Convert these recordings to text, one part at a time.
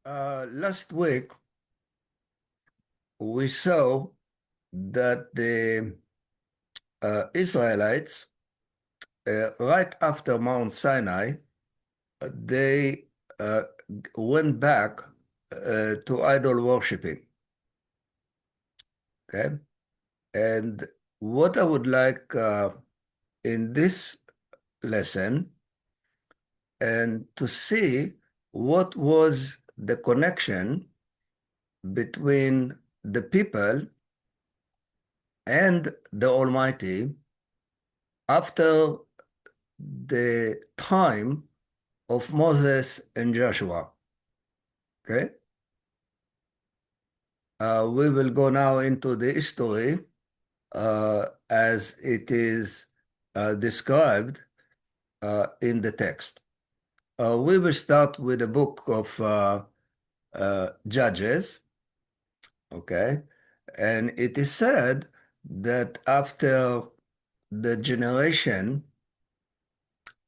Last week, we saw that the Israelites, right after Mount Sinai, they uh, went back to idol worshiping. Okay, and what I would like in this lesson and to see what was the connection between the people and the Almighty after the time of Moses and Joshua. Okay, we will go now into the history as it is described in the text. We will start with the book of Judges. Okay, and it is said that after the generation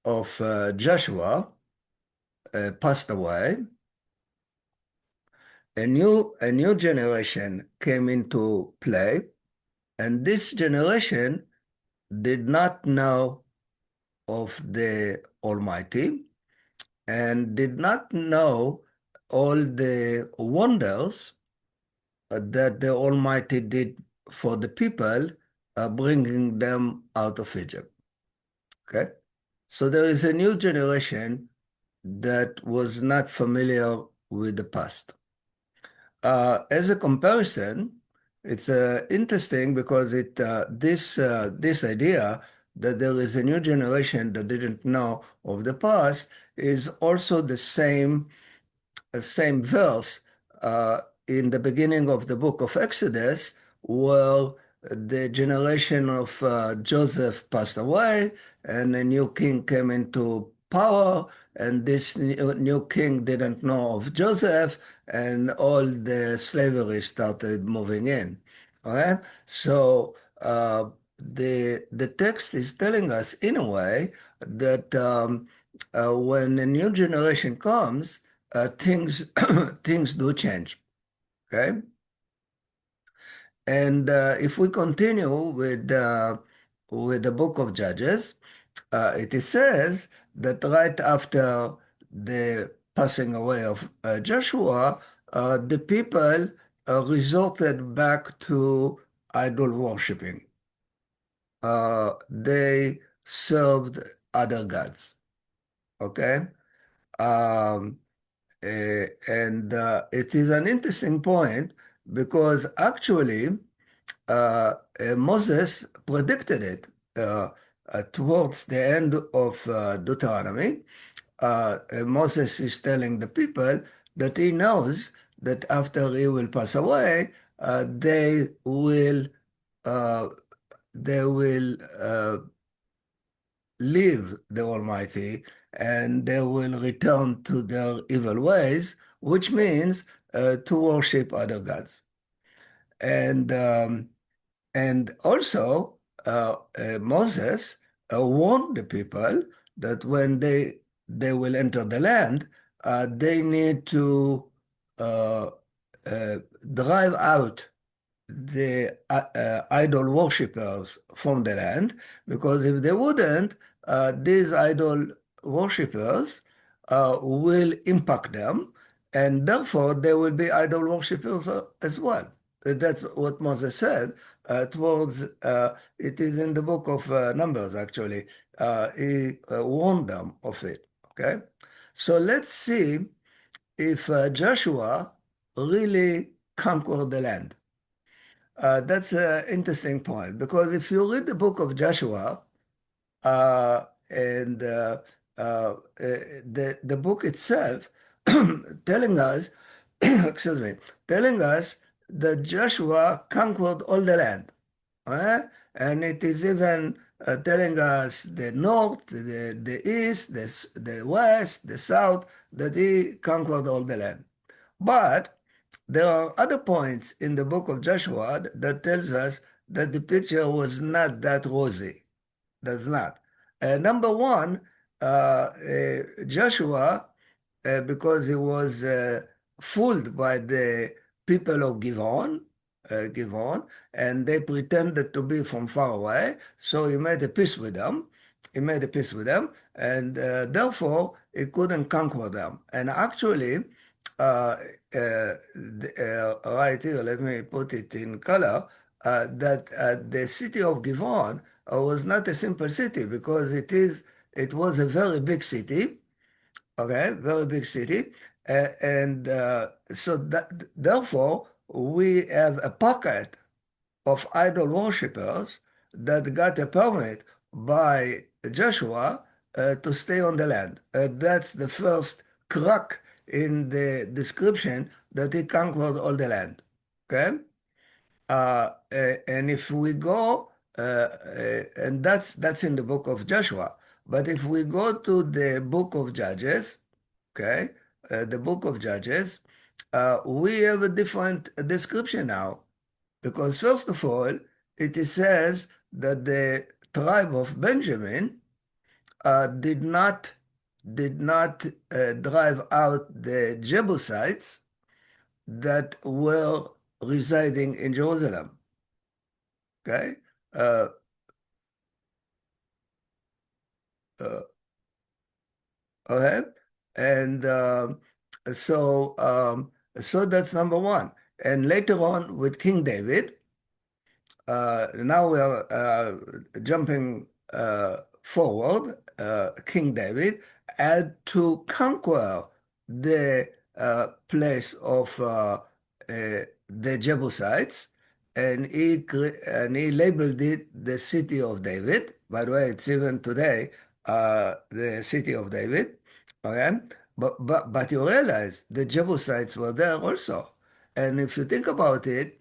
of Joshua passed away, a new generation came into play, and this generation did not know of the Almighty and did not know all the wonders that the Almighty did for the people, bringing them out of Egypt. Okay, so there is a new generation that was not familiar with the past. As a comparison, it's interesting because this idea that there is a new generation that didn't know of the past is also the same verse in the beginning of the book of Exodus, where the generation of Joseph passed away and a new king came into power, and this new king didn't know of Joseph, and all the slavery started moving in. All right? So the text is telling us, in a way, that when a new generation comes, things things do change. Okay, and if we continue with the book of Judges, it says that right after the passing away of Joshua, the people resorted back to idol worshiping. They served other gods. Okay. Um, and it is an interesting point because actually Moses predicted it towards the end of Deuteronomy. Moses is telling the people that he knows that after he will pass away, uh, they will leave the Almighty and they will return to their evil ways, which means to worship other gods. And also Moses warned the people that when they will enter the land, they need to uh, uh, drive out the idol worshippers from the land, because if they wouldn't, these idol worshippers will impact them, and therefore they will be idol worshippers as well. That's what Moses said towards, it is in the book of Numbers, actually. He warned them of it, okay? So let's see if Joshua really conquered the land. That's an interesting point because if you read the book of Joshua and the book itself telling us, excuse me, telling us that Joshua conquered all the land, eh? And it is even telling us the north, the east, the west, the south, that he conquered all the land. But there are other points in the book of Joshua that tells us that the picture was not that rosy. That's not. Number one, Joshua, because he was fooled by the people of Givon, and they pretended to be from far away. So he made a peace with them. He made a peace with them, and therefore he couldn't conquer them. And actually, uh, right here, let me put it in color, that the city of Givon was not a simple city because it was a very big city, okay, very big city, and so therefore we have a pocket of idol worshippers that got a permit by Joshua to stay on the land. That's the first crack in the description that he conquered all the land. Okay? And if we go, and that's in the book of Joshua. But if we go to the book of Judges, okay, the book of Judges, we have a different description now. Because first of all, says that the tribe of Benjamin did not drive out the Jebusites that were residing in Jerusalem. Okay, uh, uh, okay, and so so that's number one. And later on with King David. Now we are jumping forward. King David had to conquer the place of the Jebusites, and he labeled it the city of David. By the way, it's even today the city of David. Okay, but you realize the Jebusites were there also, and if you think about it,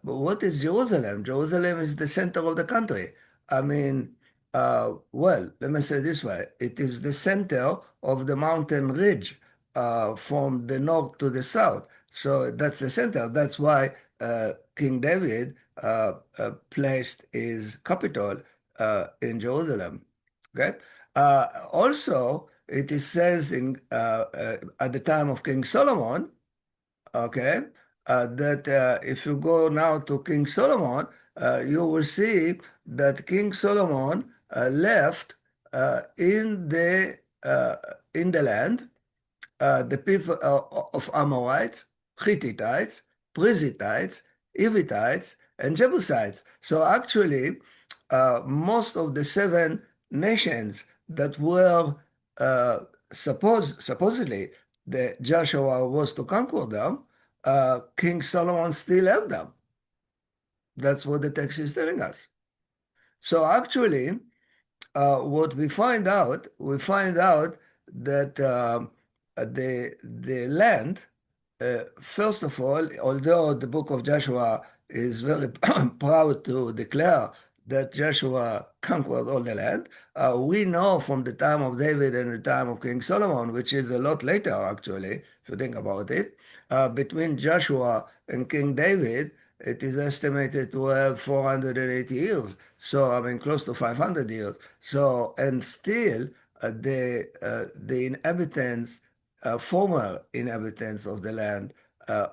what is Jerusalem? Jerusalem is the center of the country. I mean, well, let me say this way. It is the center of the mountain ridge from the north to the south. So that's the center. That's why King David placed his capital in Jerusalem. Okay. Also, it is says at the time of King Solomon, okay, that if you go now to King Solomon, you will see that King Solomon left in the land the people of Amorites, Hittites, Perizzites, Hivitites, and Jebusites. So actually, most of the seven nations that were supposedly that Joshua was to conquer them, King Solomon still have them. That's what the text is telling us. So actually, what we find out that the land, first of all, although the book of Joshua is very proud to declare that Joshua conquered all the land, we know from the time of David and the time of King Solomon, which is a lot later actually, if you think about it, between Joshua and King David, it is estimated to have 480 years. So, I mean, close to 500 years. So, and still, the inhabitants, former inhabitants of the land,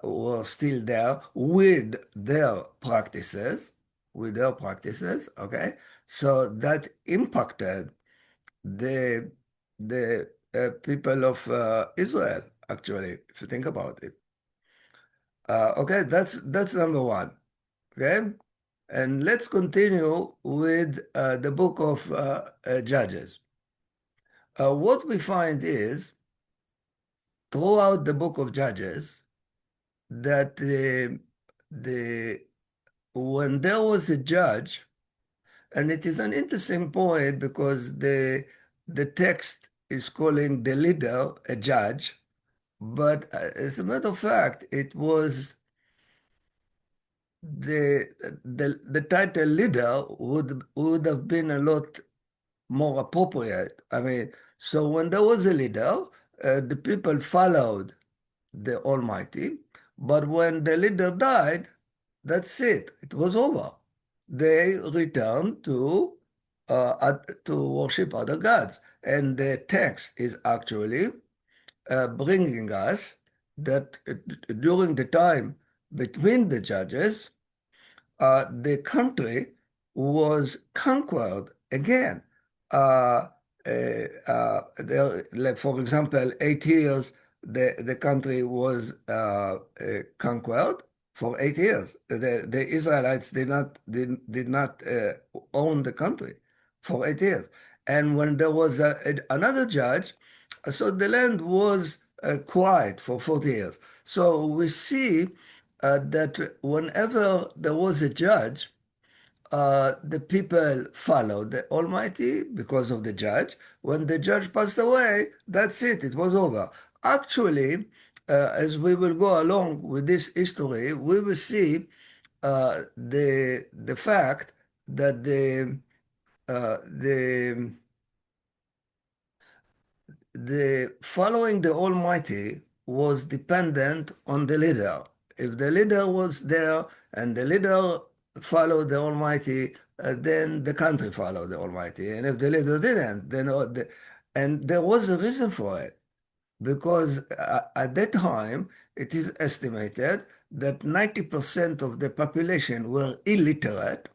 were still there with their practices, okay? So that impacted the people of Israel, actually, if you think about it. Okay, that's number one. Okay, and let's continue with the book of Judges. What we find is throughout the book of Judges that the when there was a judge, and it is an interesting point because the text is calling the leader a judge, but as a matter of fact, it was the title leader would have been a lot more appropriate. I mean, so when there was a leader, the people followed the Almighty, but when the leader died, that's it. It was over. They returned to worship other gods, and the text is actually bringing us that during the time between the judges, the country was conquered again. Uh, like for example, 8 years, the country was conquered for 8 years. The Israelites did not own the country for 8 years. And when there was another judge, so the land was quiet for 40 years. So we see that whenever there was a judge, the people followed the Almighty because of the judge. When the judge passed away, that's it, it was over. Actually, as we will go along with this history, we will see the fact that the following the Almighty was dependent on the leader. If the leader was there and the leader followed the Almighty, then the country followed the Almighty. And if the leader didn't, then and there was a reason for it because at that time it is estimated that 90% of the population were illiterate,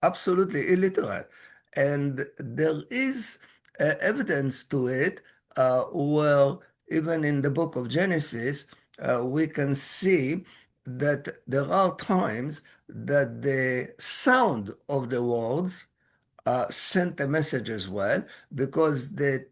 absolutely illiterate. And there is evidence to it where even in the book of Genesis, we can see that there are times that the sound of the words sent a message as well because the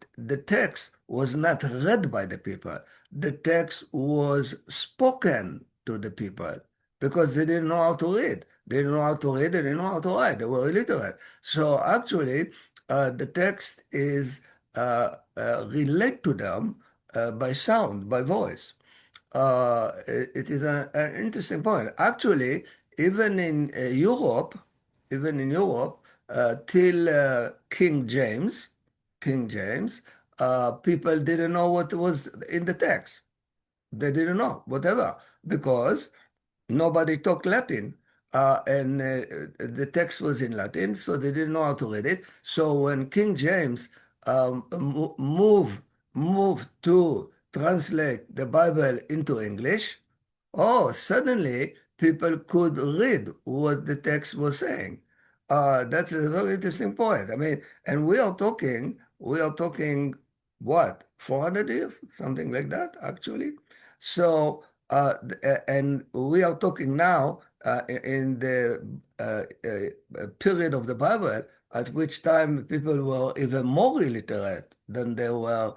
text was not read by the people. The text was spoken to the people because they didn't know how to read. They didn't know how to read, they didn't know how to write. They were illiterate. So actually, the text is relayed to them by sound, by voice. It is an interesting point. Actually, even in Europe, till King James, people didn't know what was in the text. They didn't know, whatever, because nobody talked Latin. And the text was in Latin, so they didn't know how to read it. So when King James moved to translate the Bible into English, oh, suddenly people could read what the text was saying. That's a very interesting point. I mean, and we are talking what, 400 years, something like that, actually. So, and we are talking now in the period of the Bible at which time people were even more illiterate than they were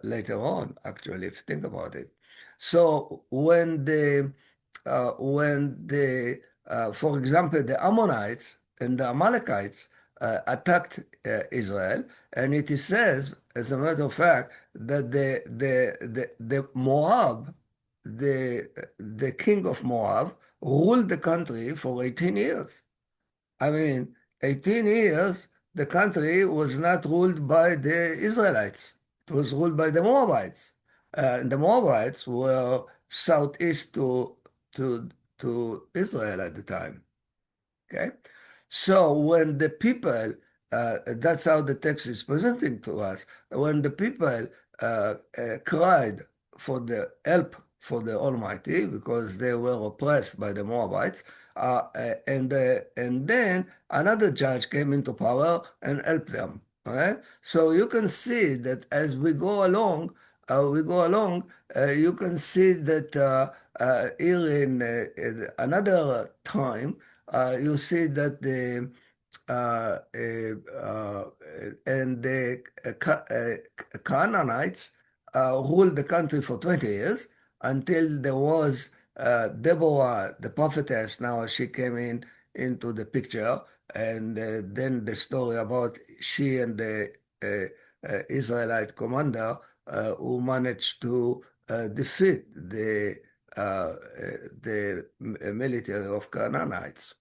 later on, actually, if you think about it. So for example, the Ammonites and the Amalekites attacked Israel, and it is says, as a matter of fact, that the Moab, the king of Moab, ruled the country for 18 years. I mean, 18 years, the country was not ruled by the Israelites. It was ruled by the Moabites. And the Moabites were southeast to, to Israel at the time. Okay? So when the people, that's how the text is presenting to us, when the people cried for the help for the Almighty because they were oppressed by the Moabites, and then another judge came into power and helped them. Okay? So you can see that as you can see that here in another time, you see that the Canaanites ruled the country for 20 years until there was Deborah, the prophetess. Now she came into the picture, and then the story about she and the Israelite commander who managed to defeat uh, uh, the military of Canaanites.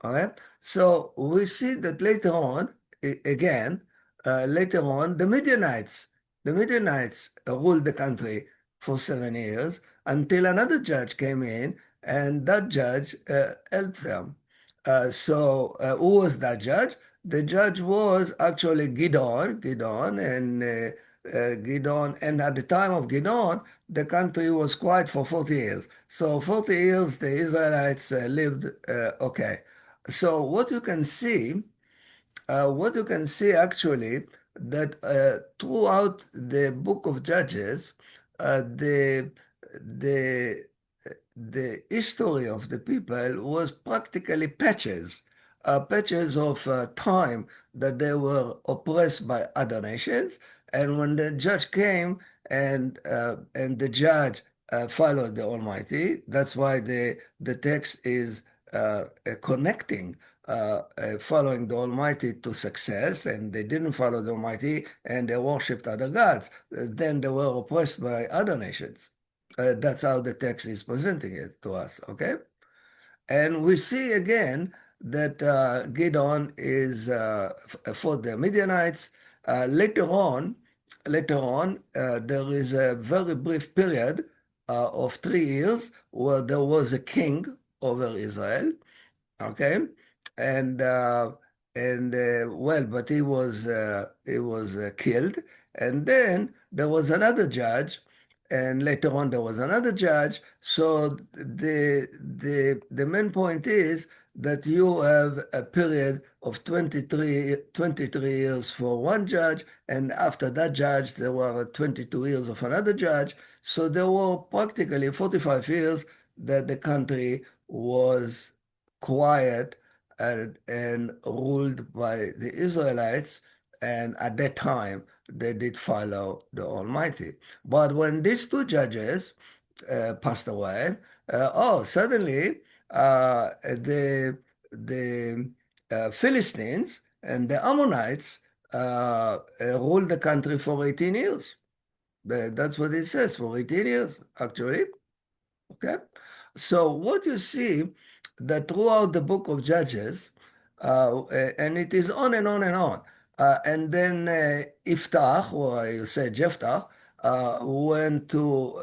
All right. So we see that later on, again, later on, the Midianites ruled the country for 7 years until another judge came in, and that judge helped them. Who was that judge? The judge was actually Gideon, and Gideon, and at the time of Gideon, the country was quiet for 40 years. So 40 years, the Israelites lived okay. So what you can see actually that throughout the book of Judges, uh, the the the history of the people was practically patches of time that they were oppressed by other nations. And when the judge came and the judge followed the Almighty, that's why the text is connecting following the Almighty to success, and they didn't follow the Almighty and they worshipped other gods. Then they were oppressed by other nations. That's how the text is presenting it to us, okay? And we see again that Gideon is fought the Midianites. Later on, there is a very brief period of 3 years where there was a king over Israel, okay, and well, but he was killed, and then there was another judge, and later on there was another judge. So the main point is that you have a period of 23 years for one judge, and after that judge there were 22 years of another judge. So there were practically 45 years that the country was quiet and ruled by the Israelites. And at that time, they did follow the Almighty. But when these two judges passed away, suddenly the Philistines and the Ammonites ruled the country for 18 years. That's what it says, for 18 years, actually. Okay, so what you see that throughout the book of Judges, and it is on and on and on, and then Iftach, or you say Jephthah, went to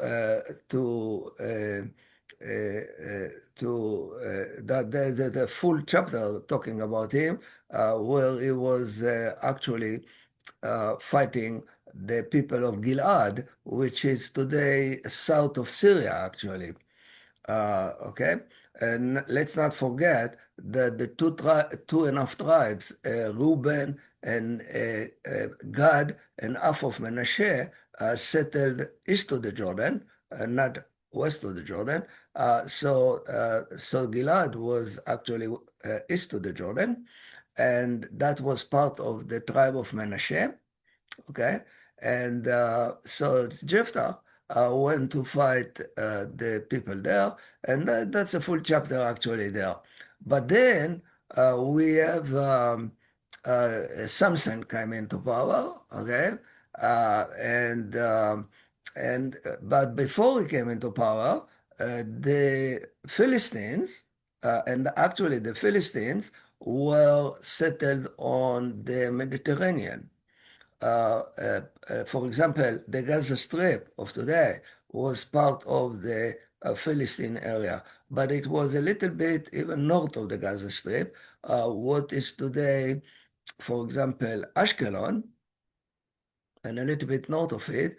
the full chapter talking about him, where he was actually fighting the people of Gilad, which is today south of Syria, actually. Okay, and let's not forget that the two and a half tribes, Reuben and Gad and half of Manasseh, settled east of the Jordan, not west of the Jordan. So Gilad was actually east of the Jordan, and that was part of the tribe of Manasseh. Okay, and so Jephthah went to fight the people there, and that's a full chapter actually there. But then we have Samson came into power, okay, but before he came into power, the Philistines, and actually the Philistines were settled on the Mediterranean. For example, the Gaza Strip of today was part of the Philistine area, but it was a little bit even north of the Gaza Strip. What is today, for example, Ashkelon, and a little bit north of it,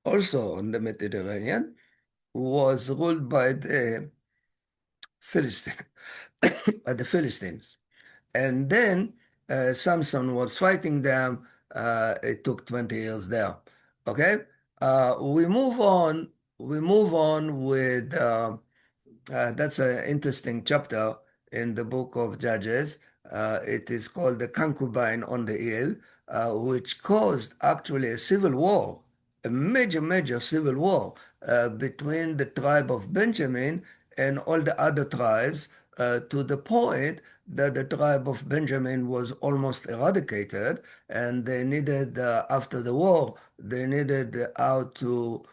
also on the Mediterranean, was ruled by the Philistine, by the Philistines. And then Samson was fighting them. It took 20 years there. Okay, we move on. We move on with that's an interesting chapter in the book of Judges. It is called the concubine on the hill, which caused actually a civil war, a major, major civil war between the tribe of Benjamin and all the other tribes, to the point that the tribe of Benjamin was almost eradicated, and they needed, after the war, they needed how to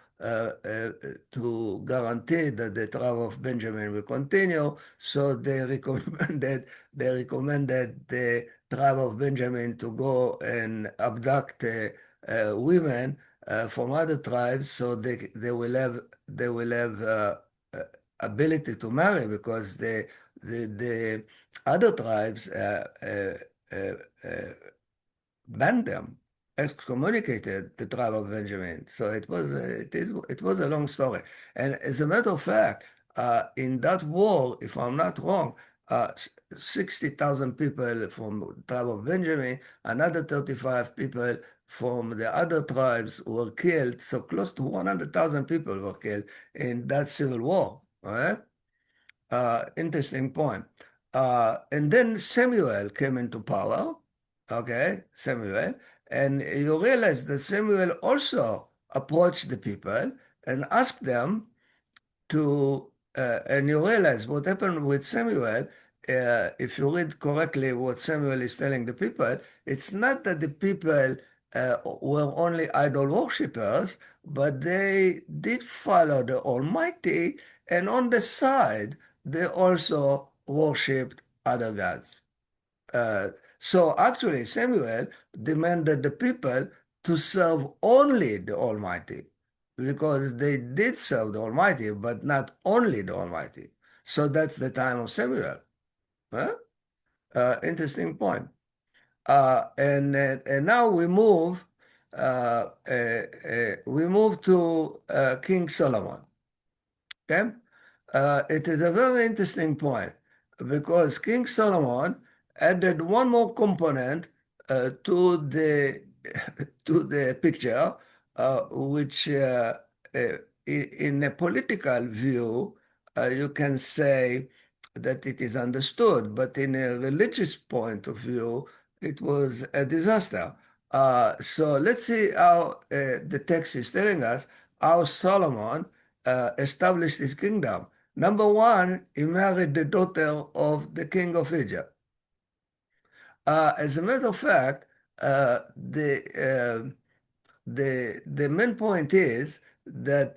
guarantee that the tribe of Benjamin will continue. So they recommended the tribe of Benjamin to go and abduct women from other tribes, so they will have uh, ability to marry, because the other tribes banned them. excommunicated the tribe of Benjamin. So it was a long story. And as a matter of fact, in that war, if I'm not wrong, 60,000 people from the tribe of Benjamin, another 35 people from the other tribes were killed. So close to 100,000 people were killed in that civil war. All right? Interesting point. And then Samuel came into power. Okay, Samuel. And you realize that Samuel also approached the people and asked them to, and you realize what happened with Samuel, if you read correctly what Samuel is telling the people, it's not that the people were only idol worshippers, but they did follow the Almighty, and on the side, they also worshipped other gods. Uh, so actually, Samuel demanded the people to serve only the Almighty because they did serve the Almighty, but not only the Almighty. So that's the time of Samuel. Huh? Interesting point. And now we move to King Solomon. Okay? It is a very interesting point because King Solomon added one more component to the to the picture, which in a political view you can say that it is understood, but in a religious point of view, it was a disaster. So let's see how the text is telling us how Solomon established his kingdom. Number one, he married the daughter of the king of Egypt. As a matter of fact, uh, the, uh, the main point is that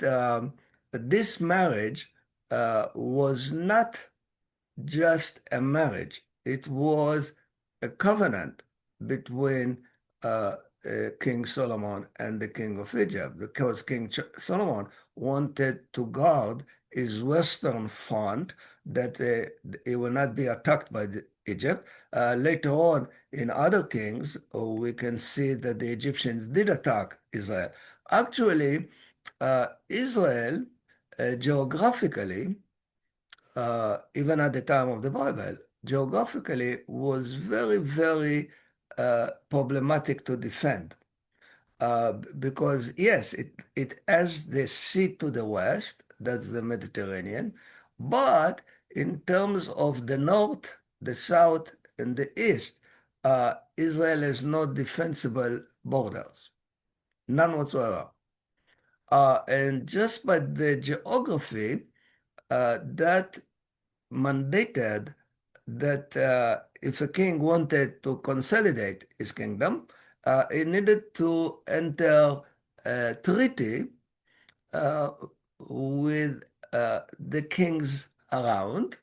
this marriage was not just a marriage. It was a covenant between uh, King Solomon and the king of Egypt because Solomon wanted to guard his western front that it will not be attacked by Egypt. Later on, in other kings, we can see that the Egyptians did attack Israel. Actually, Israel, geographically, even at the time of the Bible, geographically was very, very problematic to defend. Because yes, it has the sea to the west, that's the Mediterranean, but in terms of the north, the south, and the east, Israel has no defensible borders, none whatsoever. And just by the geography, that mandated that if a king wanted to consolidate his kingdom, he needed to enter a treaty uh, with the kings around.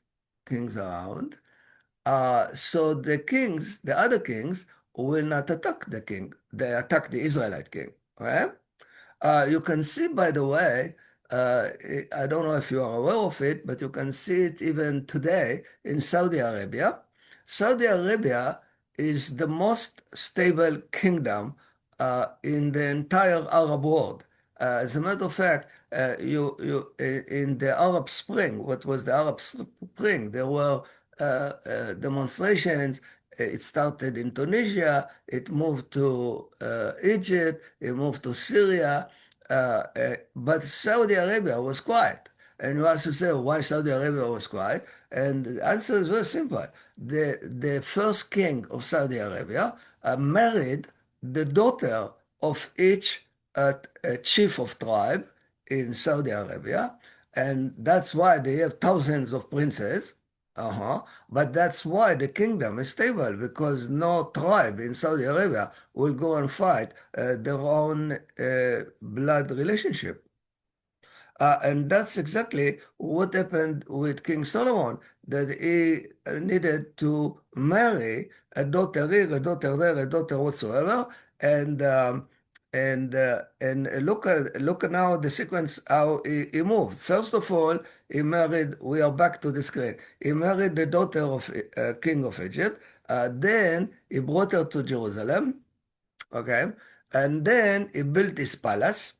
So the other kings, will not attack the king. They attack the Israelite king. Right? You can see, by the way, I don't know if you are aware of it, but you can see it even today in Saudi Arabia. Saudi Arabia is the most stable kingdom in the entire Arab world. As a matter of fact, in the Arab Spring, what was the Arab Spring? There were demonstrations. It started in Tunisia, it moved to Egypt, it moved to Syria, but Saudi Arabia was quiet. And you ask yourself why Saudi Arabia was quiet, and the answer is very simple. The first king of Saudi Arabia married the daughter of each chief of tribe in Saudi Arabia, and that's why they have thousands of princes. Uh-huh. But that's why the kingdom is stable, because no tribe in Saudi Arabia will go and fight their own blood relationship. And that's exactly what happened with King Solomon, that he needed to marry a daughter here, a daughter there, a daughter whatsoever, and look at now the sequence how he moved. First of all, he married. We are back to the screen. He married the daughter of King of Egypt. Then he brought her to Jerusalem. Okay. And then he built his palace.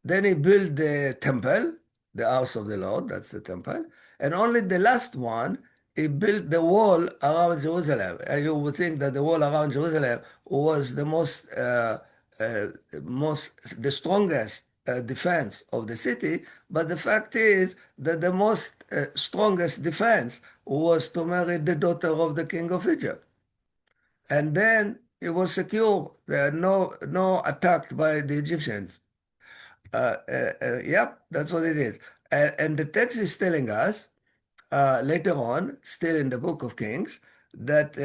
Then he built the temple, the house of the Lord, that's the temple. And only the last one, he built the wall around Jerusalem. And you would think that the wall around Jerusalem was the uh, the strongest defense of the city. But the fact is that the most strongest defense was to marry the daughter of the king of Egypt. And then it was secure. There are no attack by the Egyptians. Yep, that's what it is. And the text is telling us later on, still in the book of Kings, that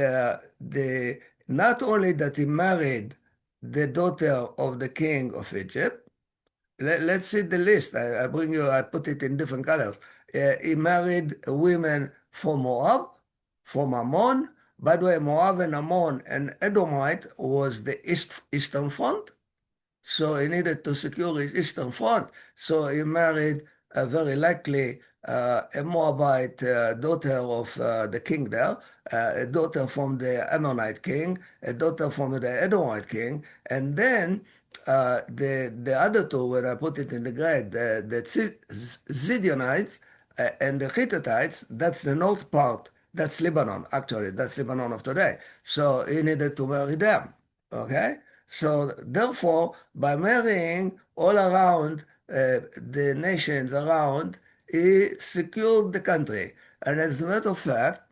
not only that he married the daughter of the king of Egypt. Let's see the list. I put it in different colors. He married women from Moab, from Ammon. By the way, Moab and Ammon and Edomite was the eastern front. So he needed to secure his eastern front. So he married very likely a Moabite daughter of the king there, a daughter from the Ammonite king, a daughter from the Edomite king, and then the other two, when I put it in the grade, the Zidonites and the Hittites, that's the north part. That's Lebanon, actually. That's Lebanon of today. So he needed to marry them. Okay? So therefore, by marrying all around the nations around, he secured the country. And as a matter of fact,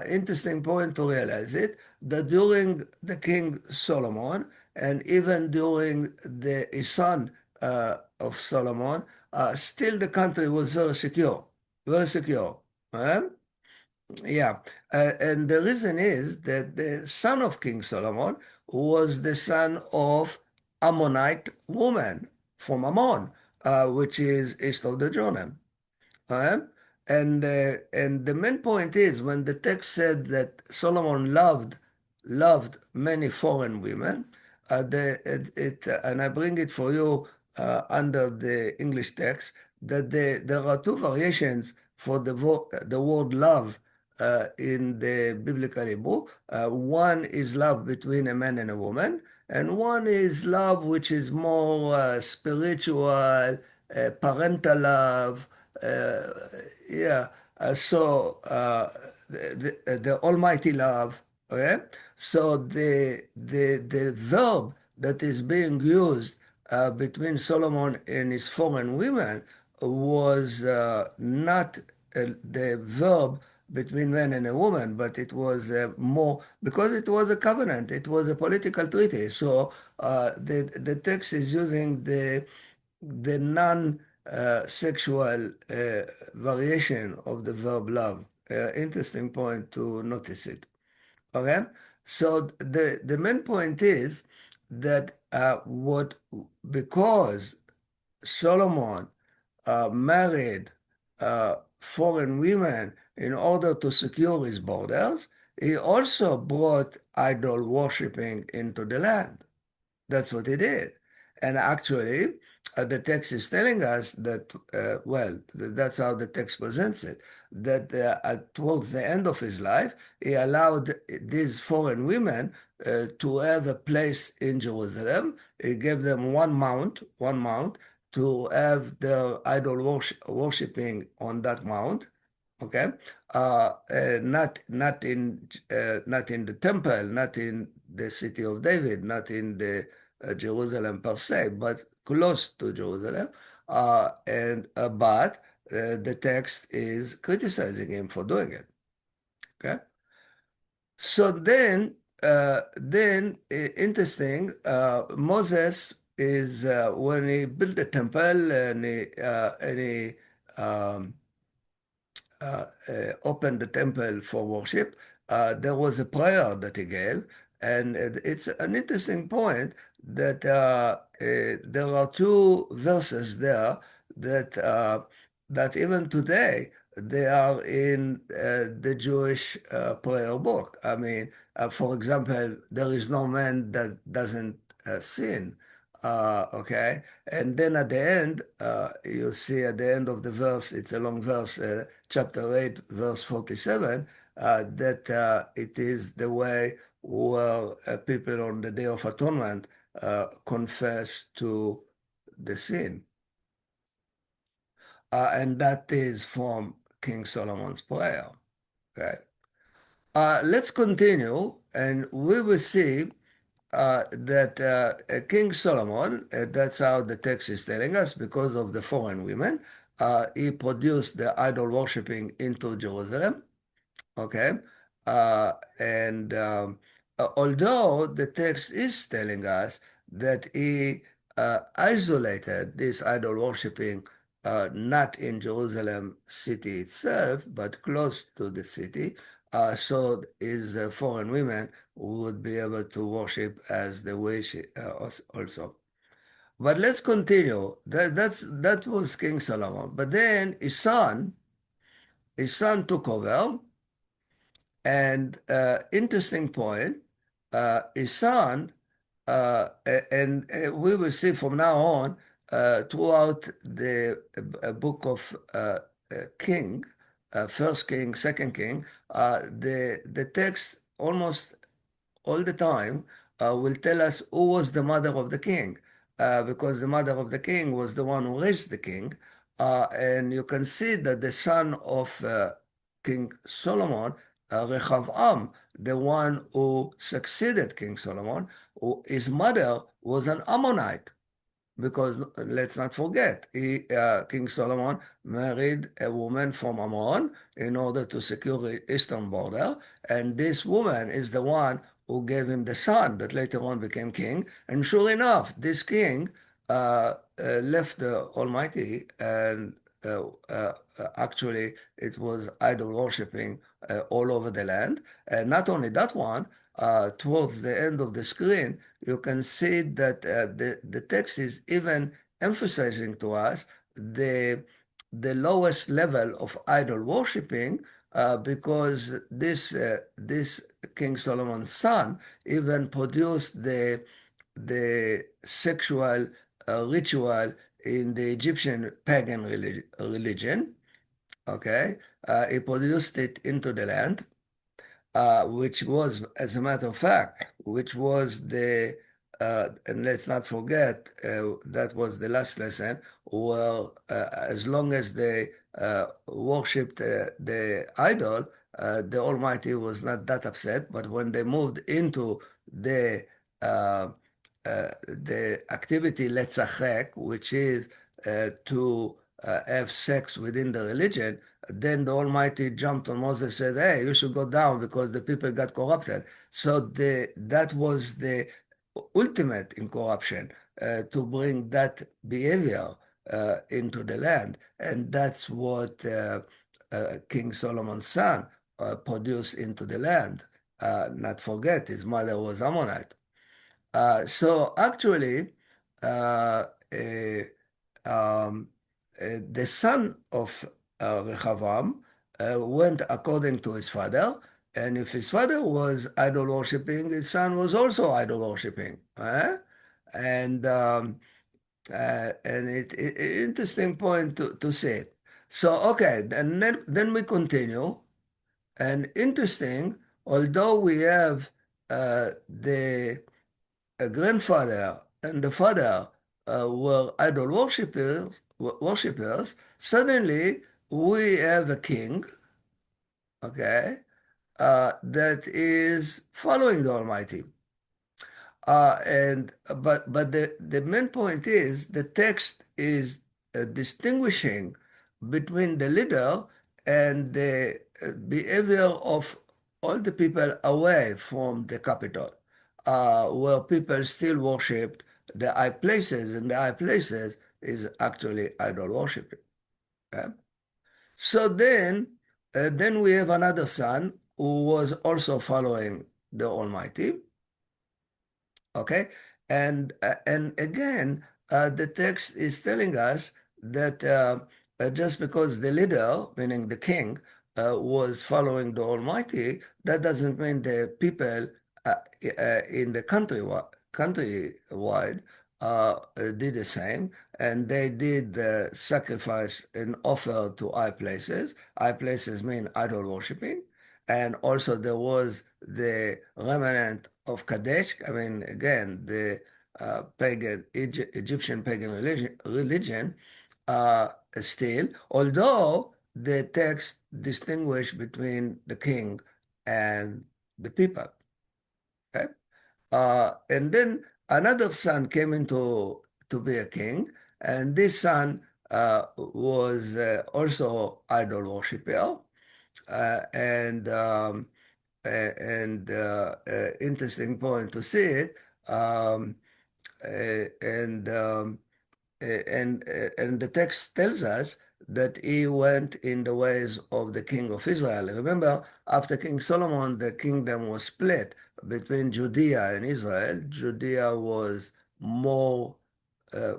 interesting point to realize it, that during the King Solomon, and even during his son of Solomon, still the country was very secure, very secure. Eh? Yeah, and the reason is that the son of King Solomon was the son of Ammonite woman from Ammon, which is east of the Jordan. Uh, and the main point is when the text said that Solomon loved many foreign women, and I bring it for you under the English text that there are two variations for the word love in the biblical Hebrew. One is love between a man and a woman, and one is love which is more spiritual, parental love. Uh, yeah. The Almighty love. Okay. So the verb that is being used between Solomon and his foreign women was not the verb between man and a woman, but it was more because it was a covenant. It was a political treaty. So the text is using the non-sexual variation of the verb love. Interesting point to notice it. Okay, so the main point is that what because Solomon married foreign women in order to secure his borders, he also brought idol worshipping into the land. That's what he did. And actually, the text is telling us that, that's how the text presents it, that towards the end of his life, he allowed these foreign women to have a place in Jerusalem. He gave them one mount to have their idol worshipping on that mount. Okay, not in the temple, not in the city of David, not in the Jerusalem per se, but close to Jerusalem. But the text is criticizing him for doing it. Okay, so interesting. Moses is when he built the temple and he um, opened the temple for worship, there was a prayer that he gave. And it's an interesting point that there are two verses there that even today they are in the Jewish prayer book. I mean, for example, there is no man that doesn't sin. Okay, and then at the end, you see at the end of the verse, it's a long verse, chapter 8, verse 47, that it is the way where people on the Day of Atonement confess to the sin. And that is from King Solomon's prayer. Okay. Let's continue, and we will see that King Solomon, that's how the text is telling us, because of the foreign women, he produced the idol worshipping into Jerusalem. Okay. And although the text is telling us that he isolated this idol worshipping not in Jerusalem city itself, but close to the city, so his foreign women would be able to worship as they wish also. But let's continue. That was King Solomon. But then his son took over. And interesting point, his son, and we will see from now on throughout the book of King, First King, Second King, the text almost all the time will tell us who was the mother of the king, because the mother of the king was the one who raised the king. And you can see that the son of King Solomon, Rehavam, the one who succeeded King Solomon, his mother was an Ammonite. Because let's not forget, King Solomon married a woman from Ammon in order to secure the eastern border, and this woman is the one who gave him the son that later on became king. And sure enough, this king left the Almighty, and actually it was idol worshipping all over the land. And not only that one, towards the end of the screen, you can see that the text is even emphasizing to us the lowest level of idol worshipping, because this King Solomon's son even produced the sexual ritual in the Egyptian pagan religion. Okay, he produced it into the land, which was, as a matter of fact, which was and let's not forget, that was the last lesson, well, as long as they worshipped the idol, the Almighty was not that upset. But when they moved into uh, the activity letzachek, which is to have sex within the religion, then the Almighty jumped on Moses and said, hey, you should go down because the people got corrupted. So that was the ultimate in corruption, to bring that behavior into the land. And that's what King Solomon's son produced into the land. Not forget, his mother was Ammonite. So actually, uh, eh, um, the son of Rehavam went according to his father, and if his father was idol worshipping, his son was also idol worshipping. And interesting point to say. So okay, and then we continue. And interesting, although we have the grandfather and the father were idol worshippers, suddenly we have a king, okay, that is following the Almighty. But the main point is the text is distinguishing between the leader and the behavior of all the people away from the capital, where people still worshipped the high places, and the high places is actually idol worshiping. Okay? So then we have another son who was also following the Almighty. Okay, and again, the text is telling us that just because the leader, meaning the king, was following the Almighty, that doesn't mean the people in the countrywide did the same, and they did sacrifice and offer to high places. High places mean idol worshiping, and also there was the remnant of Kadesh. I mean, again, pagan Egyptian pagan religion still, although the text distinguish between the king and the people. Okay? And then another son came into to be a king, and this son was also idol worshiper, and interesting point to see it. Um, and and the text tells us that he went in the ways of the king of Israel. Remember, after King Solomon, the kingdom was split between Judea and Israel. Judea was more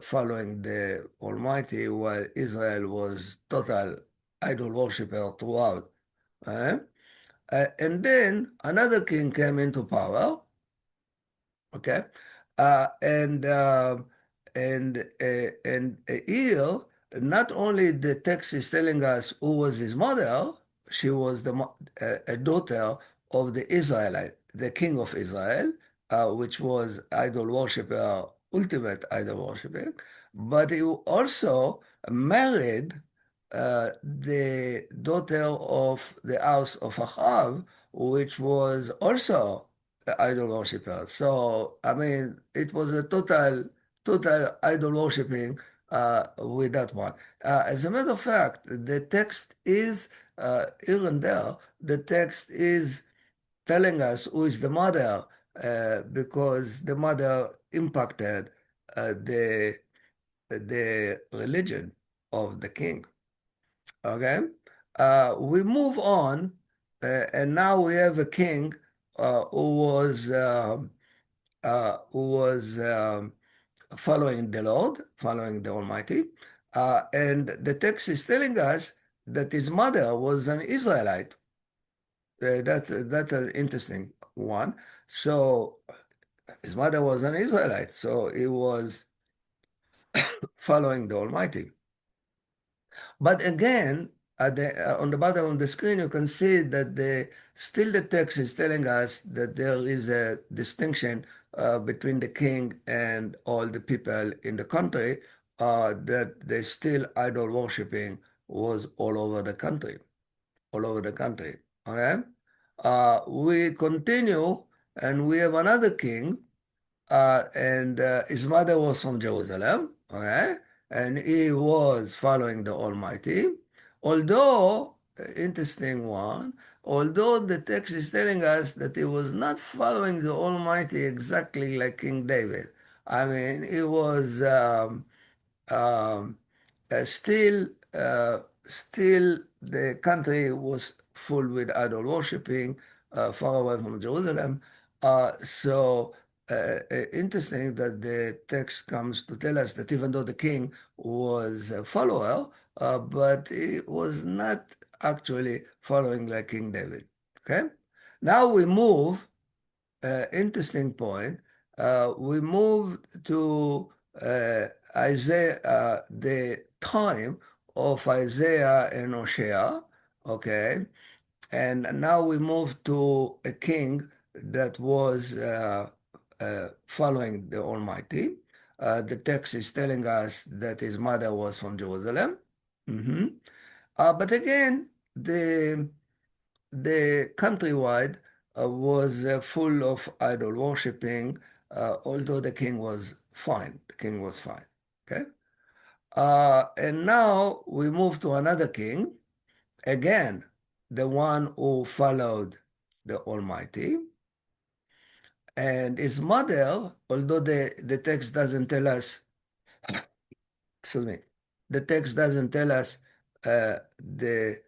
following the Almighty, while Israel was total idol worshiper throughout. eh? And then another king came into power, okay, uh, and uh, and here, not only the text is telling us who was his mother, she was a daughter of the Israelite, the king of Israel, which was idol worshiper, ultimate idol worshiper, but he also married the daughter of the house of Achav, which was also idol worshiper. So, I mean, it was a total idol worshipping with that one. As a matter of fact, the text is here and there. The text is telling us who is the mother because the mother impacted the religion of the king. Okay, we move on, and now we have a king who was following the Lord, following the Almighty, and the text is telling us that his mother was an Israelite. That's an interesting one. So his mother was an Israelite, so he was following the Almighty. But again, on the bottom of the screen, you can see that still the text is telling us that there is a distinction between the king and all the people in the country, that they still idol worshiping was all over the country, all over the country. Okay? We continue, and we have another king, and his mother was from Jerusalem, okay? And he was following the Almighty. Although, interesting one, although the text is telling us that he was not following the Almighty exactly like King David. I mean, he was um, still, still the country was full with idol worshipping, far away from Jerusalem. So interesting that the text comes to tell us that even though the king was a follower, but he was not actually following like King David. Okay. Now we move interesting point. We move to Isaiah, the time of Isaiah and Hosea, okay? And now we move to a king that was following the Almighty. The text is telling us that his mother was from Jerusalem. Mhm. But again, the countrywide was full of idol worshipping, although the king was fine. The king was fine. Okay. And now we move to another king, again, the one who followed the Almighty. And his mother, although the text doesn't tell us, excuse me, the text doesn't tell us the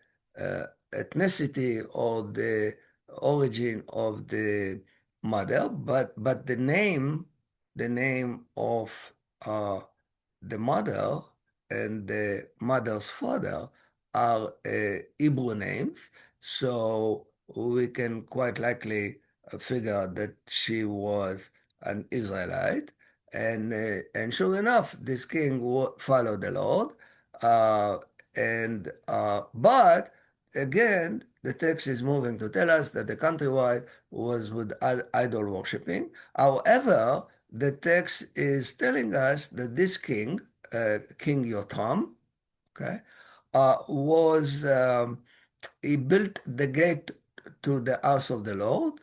ethnicity or the origin of the mother, but the name of uh, the mother and the mother's father are Hebrew names, so we can quite likely figure that she was an Israelite. And sure enough, this king followed the Lord. Uh, but again, the text is moving to tell us that the countrywide was with idol worshipping. However, the text is telling us that this king, King Yotam, okay, was he built the gate to the house of the Lord,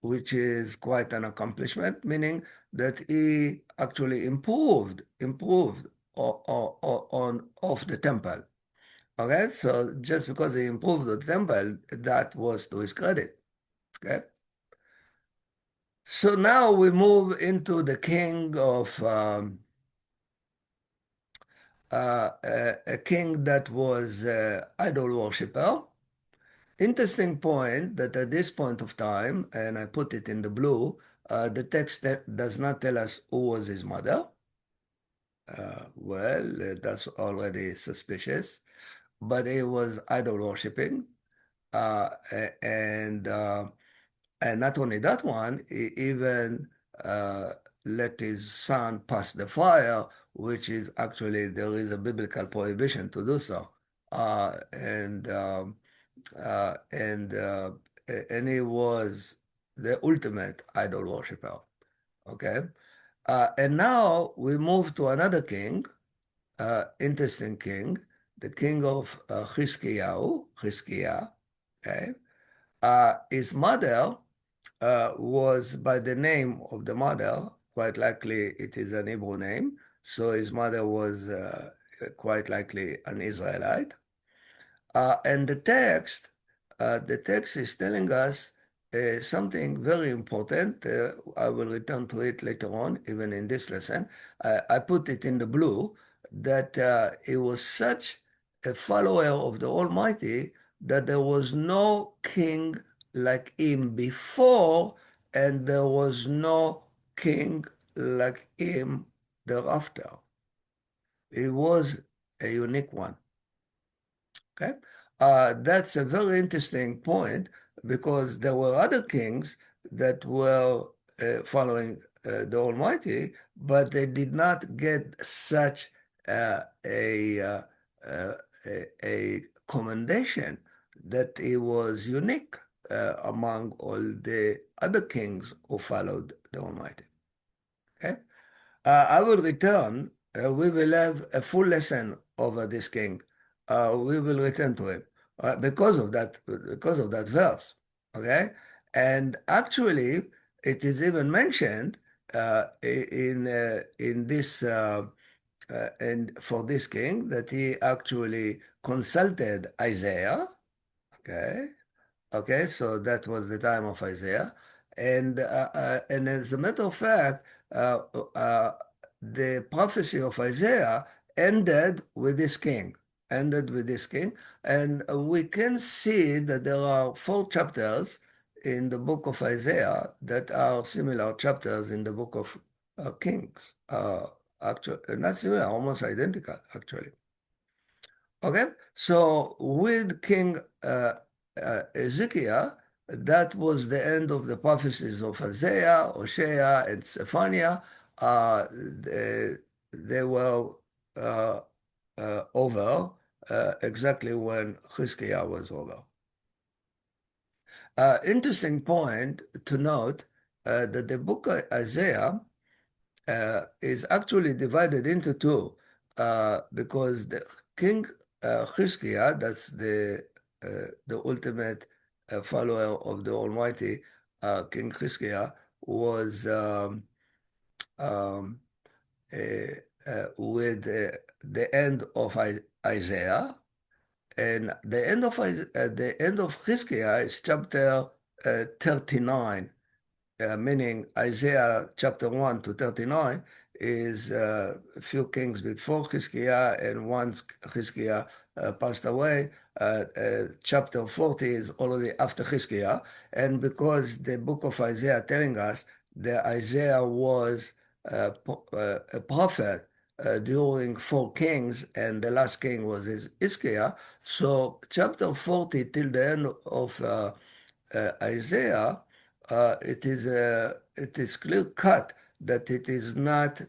which is quite an accomplishment, meaning that he actually improved on of the temple. Okay, so just because he improved the temple, that was to his credit. Okay, so now we move into the king of a king that was idol worshiper. Interesting point that at this point of time, and I put it in the blue, the text does not tell us who was his mother. That's already suspicious. But he was idol worshipping, uh, and uh, and not only that one, he even uh, let his son pass the fire, which is actually there is a biblical prohibition to do so, uh, and um, uh, and uh, and he was the ultimate idol worshiper. Okay, and now we move to another king, interesting king, the king of Chizkiah. Okay, his mother was by the name of the mother. Quite likely, it is an Hebrew name. So his mother was quite likely an Israelite. And the text is telling us something very important. I will return to it later on, even in this lesson. I put it in the blue that he was such a follower of the Almighty that there was no king like him before, and there was no king like him thereafter. He was a unique one. Okay, that's a very interesting point because there were other kings that were following the Almighty, but they did not get such a, uh, a commendation that he was unique among all the other kings who followed the Almighty. Okay. I will return. We will have a full lesson over this king. We will return to him because of that verse. Okay, and actually, it is even mentioned in this and for this king that he actually consulted Isaiah. Okay, okay, so that was the time of Isaiah. And as a matter of fact, uh, uh, the prophecy of Isaiah ended with this king, ended with this king. And we can see that there are 4 chapters in the book of Isaiah that are similar chapters in the book of Kings. Actually, not similar, almost identical, actually. Okay, so with King Ezekiel, that was the end of the prophecies of Isaiah, Hosea, and Zephaniah. They were uh, over exactly when Chizkiah was over. Interesting point to note that the book of Isaiah is actually divided into two because the King Chizkiah, that's the ultimate follower of the Almighty, King Chizkiah, was um, with the end of Isaiah, and the end of Chizkiah is chapter 39, meaning Isaiah chapter 1 to 39 is a few kings before Chizkiah, and once Chizkiah passed away, chapter 40 is already after Chizkiah. And because the book of Isaiah telling us that Isaiah was a prophet during 4 kings, and the last king was Isaiah, so chapter 40 till the end of Isaiah, it is clear cut that it is not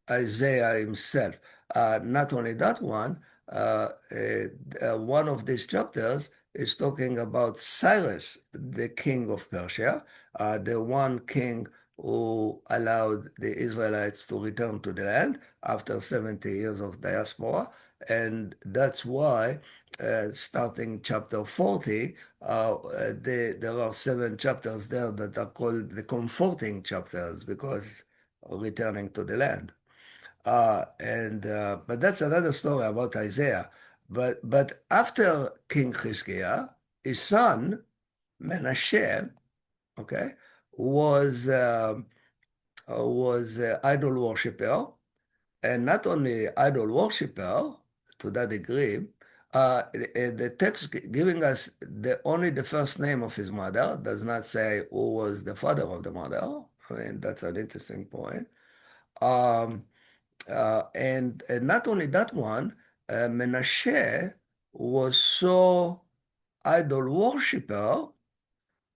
Isaiah himself. Not only that one, one of these chapters is talking about Cyrus, the king of Persia, the one king who allowed the Israelites to return to the land after 70 years of diaspora. And that's why, starting chapter 40, there are 7 chapters there that are called the comforting chapters because returning to the land. But that's another story about Isaiah. But after King Chizkiah, his son Menashe, okay, was idol worshiper, and not only idol worshiper to that degree. The text giving us only the first name of his mother does not say who was the father of the mother. I mean, that's an interesting point. Um, and not only that one, Menashe was so idol worshiper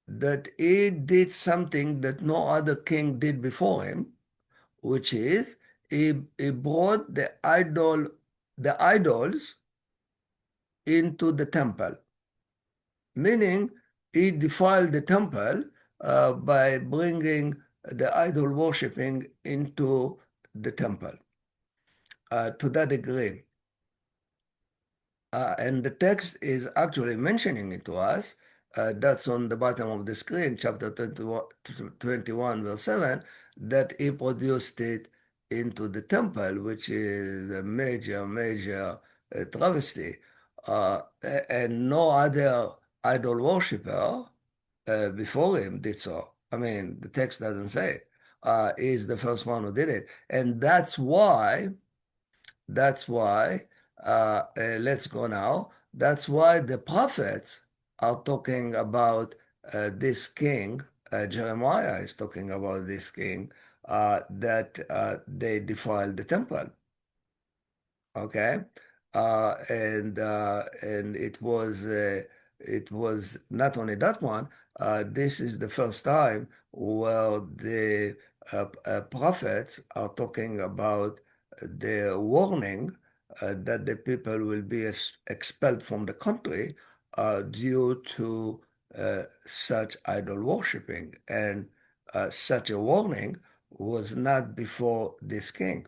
that he did something that no other king did before him, which is he brought the idols into the temple, meaning he defiled the temple by bringing the idol worshipping into the temple to that degree. And the text is actually mentioning it to us. That's on the bottom of the screen, chapter 21, verse 7, that he produced it into the temple, which is a major, major travesty. And no other idol worshiper before him did so. I mean, the text doesn't say it. He's the first one who did it. And that's why, let's go now. That's why the prophets are talking about this king. Jeremiah is talking about this king that they defiled the temple. Okay, and it was not only that one. This is the first time where the prophets are talking about the warning that the people will be expelled from the country due to such idol worshipping, and such a warning was not before this king.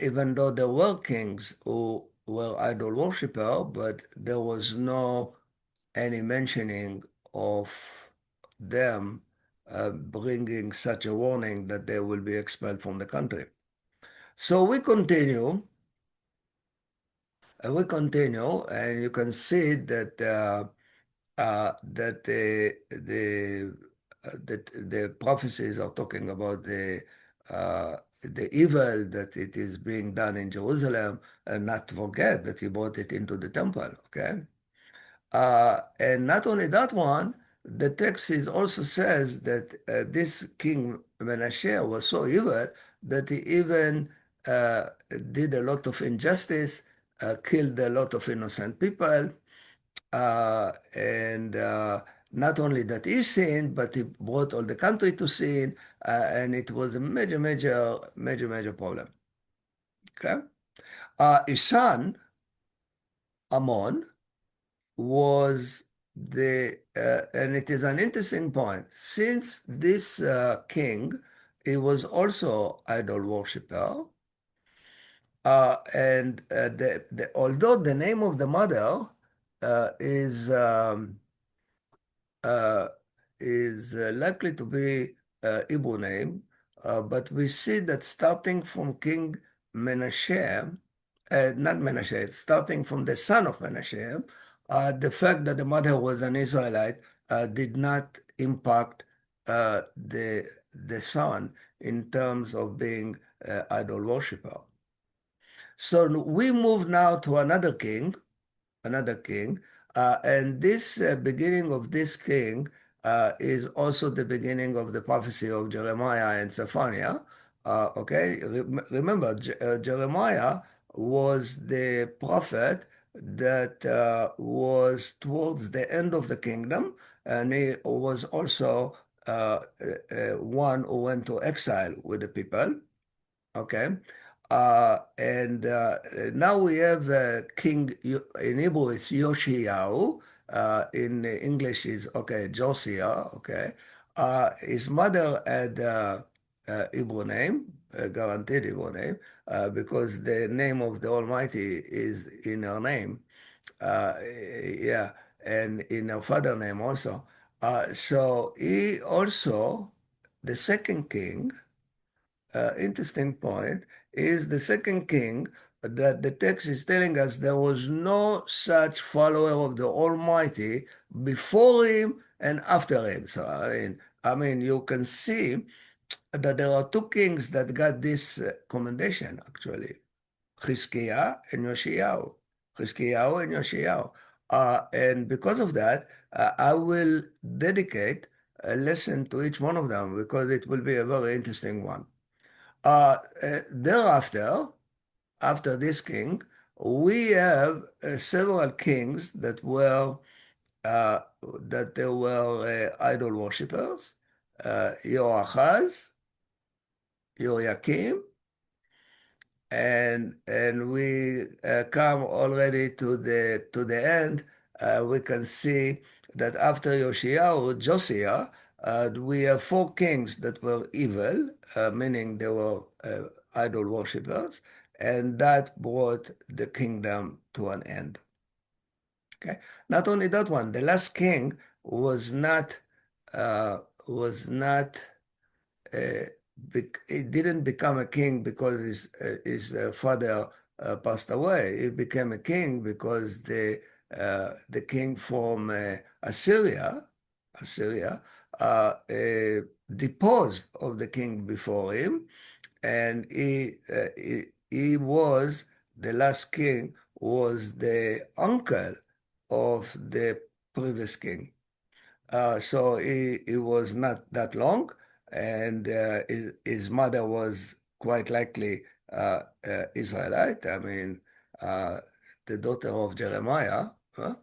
Even though there were kings who were idol worshippers, but there was no any mentioning of them bringing such a warning that they will be expelled from the country. So we continue, and you can see that the prophecies are talking about the evil that it is being done in Jerusalem, and not to forget that he brought it into the temple. Okay, and not only that one, the text also says that this king Menashe was so evil that he even uh, did a lot of injustice, killed a lot of innocent people, and not only that he sinned, but he brought all the country to sin, and it was a major, major, major, major problem. Okay, his son Ammon was and it is an interesting point. Since this king, he was also idol worshiper, and although the name of the mother is uh, likely to be Hebrew name, but we see that starting from King Menashe, not Menashe, starting from the son of Menashe, the fact that the mother was an Israelite did not impact the son in terms of being idol worshiper. So we move now to another king. And this beginning of this king is also the beginning of the prophecy of Jeremiah and Zephaniah. Okay, remember, Jeremiah was the prophet that was towards the end of the kingdom, and he was also one who went to exile with the people. Okay. And now we have in Hebrew it's Yoshiyahu. In English is, okay, Josiah, okay. His mother had a Hebrew name, a guaranteed Hebrew name, because the name of the Almighty is in her name. Yeah, and in her father name also. So he also, the second king, interesting point, is the second king that the text is telling us there was no such follower of the Almighty before him and after him. So I mean, you can see that there are two kings that got this commendation actually, Chizkiah and Yoshiyahu. Chizkiyahu and Yoshiyahu. And because of that, I will dedicate a lesson to each one of them because it will be a very interesting one. Thereafter, after this king, we have several kings uh, that they were idol worshippers. Yoachaz, Yoakim, and we come already to the end. We can see that after Yoshiyahu, Josiah, we have four kings that were evil, meaning they were idol worshippers, and that brought the kingdom to an end. Okay. Not only that one, the last king was not uh, was not uh, he didn't become a king because his father passed away. He became a king because the king from Assyria, deposed of the king before him, and he was the last king was the uncle of the previous king. So he was not that long, and his mother was quite likely Israelite. I mean, uh, the daughter of Jeremiah. Huh?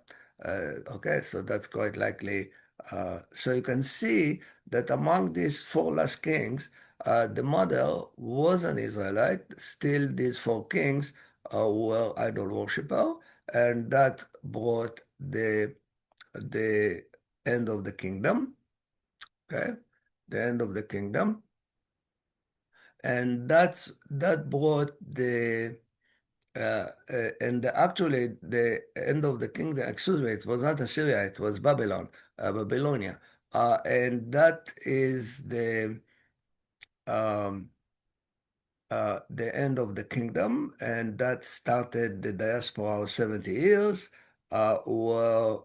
Okay, so that's quite likely. So you can see that among these four last kings, the mother was an Israelite. Still, these four kings were idol worshiper, and that brought the end of the kingdom, okay? The end of the kingdom. And that brought and actually the end of the kingdom, excuse me, it was not Assyria, it was Babylon, Babylonia. And that is um, the end of the kingdom, and that started the diaspora of 70 years, where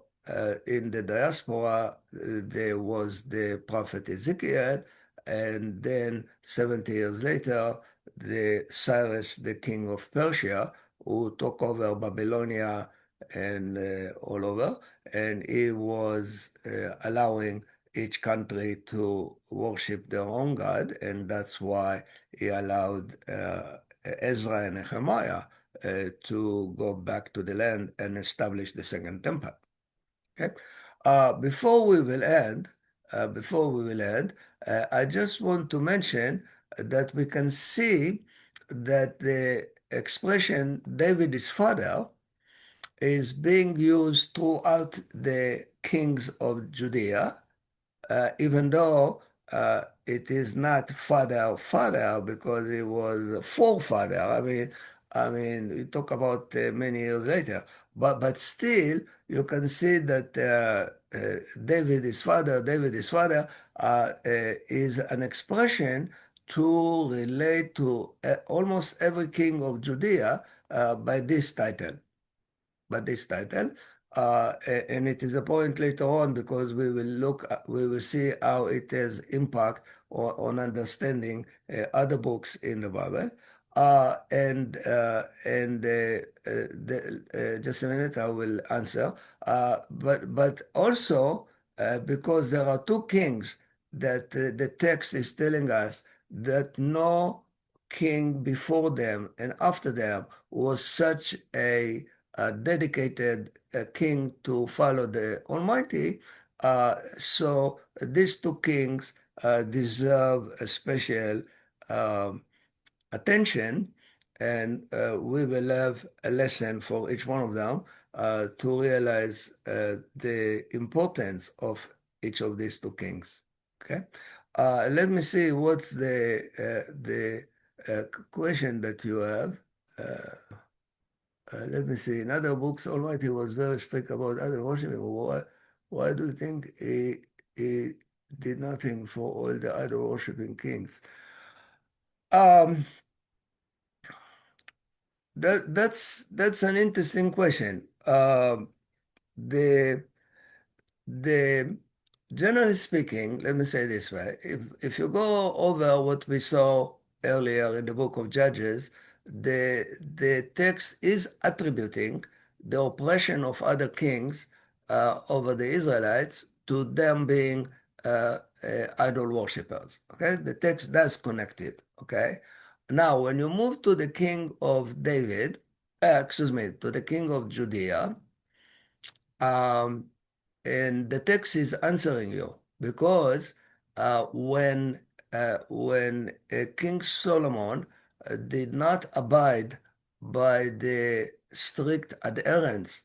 in the diaspora there was the prophet Ezekiel, and then 70 years later, the Cyrus, the king of Persia, who took over Babylonia and all over, and he was allowing each country to worship their own God, and that's why he allowed Ezra and Nehemiah to go back to the land and establish the second temple. Okay. Before we will end, I just want to mention that we can see that the expression David is father is being used throughout the kings of Judea, even though it is not father because it was a forefather. I mean, we talk about many years later, but still you can see that David is father is an expression to relate to almost every king of Judea by this title and it is a point later on because we will see how it has impact on understanding other books in the Bible. Just a minute, I will answer. But also because there are two kings that the text is telling us that no king before them and after them was such a dedicated king to follow the Almighty. So these two kings deserve a special um, attention, and we will have a lesson for each one of them to realize the importance of each of these two kings. Okay. Let me see what's the question that you have. Let me see. In other books, Almighty was very strict about idol worshiping. Why do you think he did nothing for all the idol worshiping kings? Um, that's an interesting question. The the generally speaking, let me say this way, if you go over what we saw earlier in the book of Judges, the text is attributing the oppression of other kings over the Israelites to them being idol worshippers. Okay, the text does connect it. Okay, now when you move to the king of David, excuse me, to the king of Judea, um, and the text is answering you because when King Solomon did not abide by the strict adherence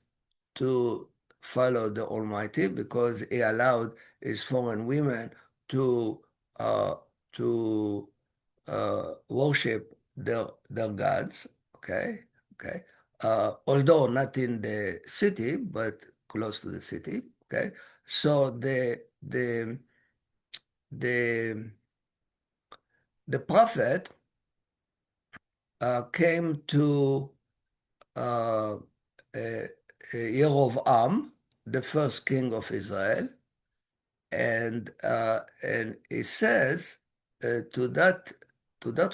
to follow the Almighty, because he allowed his foreign women to uh, to worship their gods. Okay, okay. Although not in the city, but close to the city. Okay, so the the prophet came to uh, uh, Yerovam, the first king of Israel, and he says to that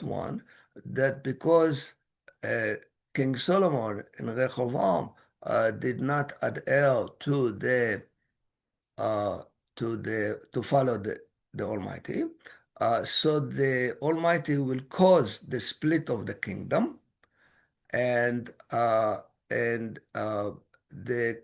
one that because uh, King Solomon and Rehoboam did not adhere uh, to follow the Almighty, so the Almighty will cause the split of the kingdom, and the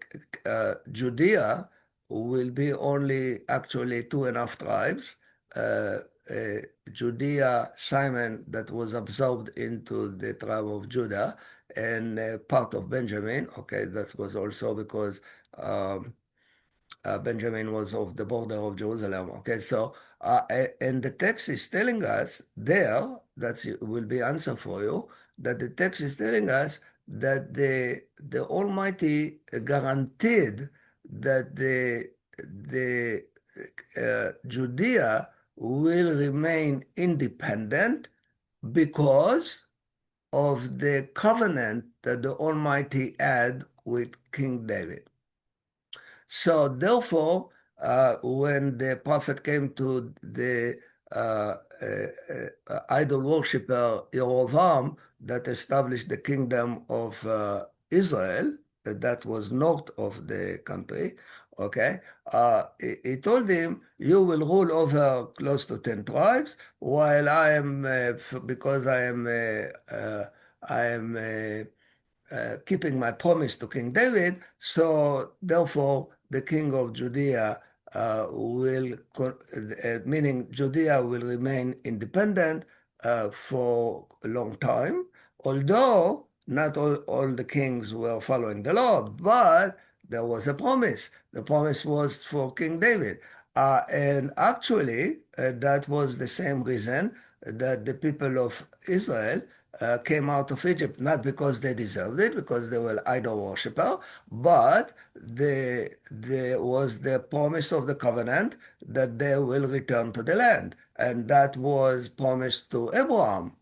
Judea will be only actually two and a half tribes. Uh, uh, Judea, Simon, that was absorbed into the tribe of Judah, and part of Benjamin. Okay, that was also because um, Benjamin was of the border of Jerusalem. Okay, so and the text is telling us there, that will be answer for you, that the text is telling us that the Almighty guaranteed that the Judea will remain independent because of the covenant that the Almighty had with King David. So therefore, when the prophet came to the idol worshiper Yerovam that established the kingdom of Israel, that was north of the country, okay, he told him, you will rule over close to 10 tribes, while I am, because I am keeping my promise to King David, so therefore the king of Judea meaning Judea will remain independent for a long time, although not all the kings were following the law, but there was a promise. The promise was for King David. And actually, that was the same reason that the people of Israel came out of Egypt, not because they deserved it, because they were idol worshippers, but there was the promise of the covenant that they will return to the land. And that was promised to Abraham.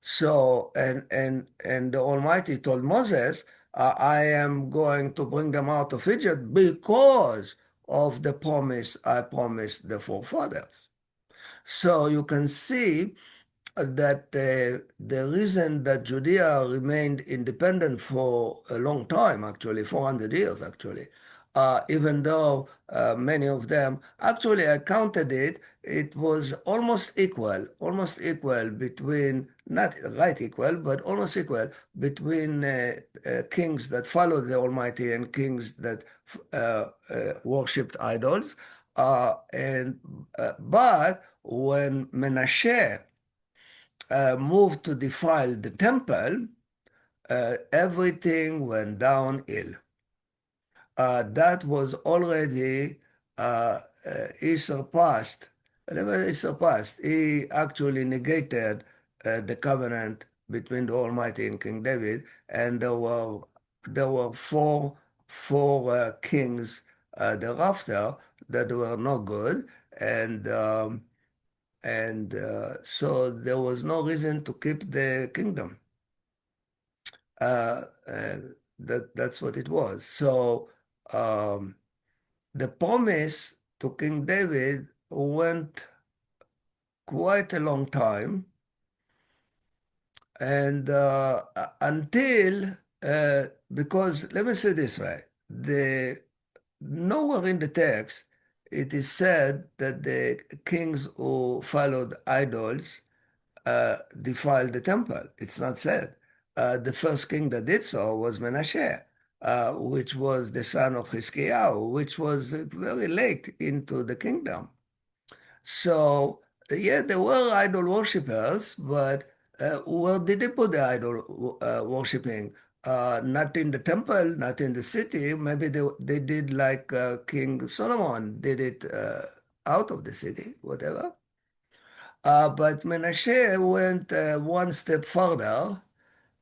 So, and the Almighty told Moses, I am going to bring them out of Egypt because of the promise I promised the forefathers. So you can see that the reason that Judea remained independent for a long time, actually, 400 years, actually, even though many of them, actually, I counted it, it was almost equal between, not right equal, but almost equal between kings that followed the Almighty and kings that worshipped idols. But when Menashe moved to defile the temple, everything went downhill. That was already, he surpassed Never surpassed. He actually negated the covenant between the Almighty and King David, and there were four kings thereafter that were not good, and so there was no reason to keep the kingdom. Uh, uh, that's what it was. So um, the promise to King David went quite a long time, and until because let me say this way, the nowhere in the text it is said that the kings who followed idols defiled the temple. It's not said. The first king that did so was Menashe, which was the son of Hiskiah, which was very late into the kingdom. So, yeah, there were idol worshippers, but where did they put the idol worshipping? Not in the temple, not in the city. Maybe they did like King Solomon did it out of the city, whatever. But Menashe went one step further,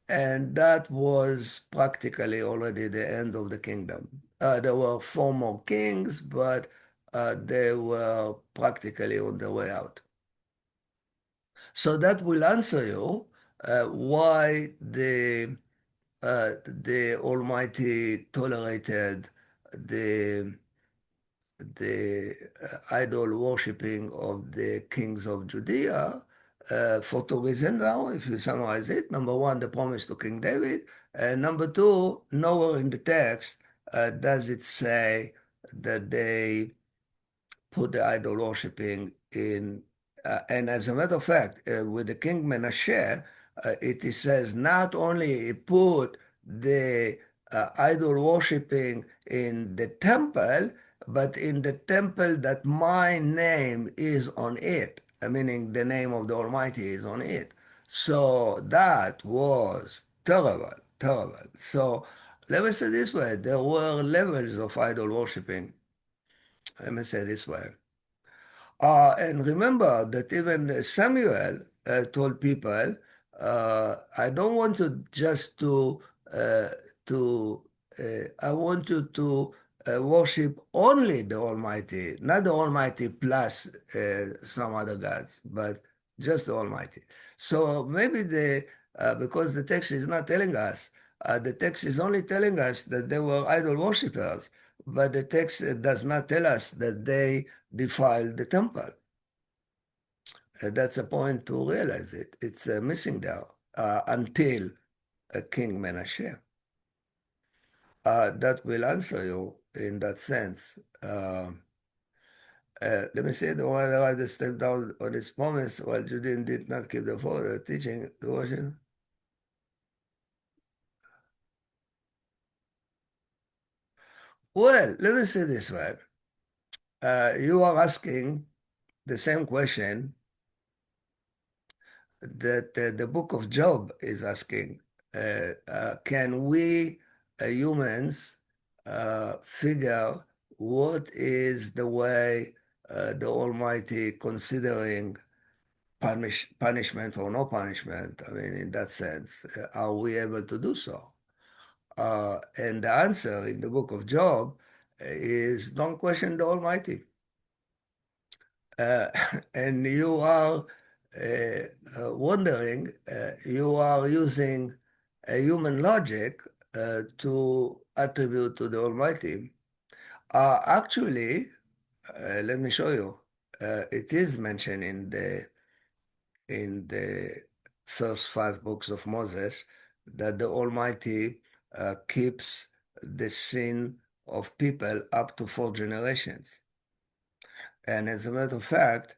and that was practically already the end of the kingdom. There were four more kings, but they were practically on the way out. So that will answer you why the Almighty tolerated the the idol worshipping of the kings of Judea for two reasons now, if you summarize it. Number one, the promise to King David. And number two, nowhere in the text does it say that they put the idol worshipping in. And as a matter of fact, with the king Menashe, it says not only he put the idol worshipping in the temple, but in the temple that my name is on it, meaning the name of the Almighty is on it. So that was terrible, terrible. So let me say this way, there were levels of idol worshipping. Let me say this way. And remember that even Samuel told people, I don't want to just uh, to I want you to worship only the Almighty, not the Almighty plus some other gods, but just the Almighty. So maybe because the text is not telling us, the text is only telling us that they were idol worshippers, but the text does not tell us that they defiled the temple. That's a point to realize it. It's missing there until King Menashe. That will answer you in that sense. Let me say the one that I stepped down on his promise while Judean did not keep the further teaching the version. Well, let me say this way. You are asking the same question that the book of Job is asking. Can we humans figure what is the way the Almighty considering punishment or no punishment? I mean, in that sense, are we able to do so? And the answer in the book of Job is don't question the Almighty. Uh, and you are wondering, you are using a human logic to attribute to the Almighty. Actually, let me show you. It is mentioned in the first five books of Moses that the Almighty keeps the sin of people up to four generations. And as a matter of fact,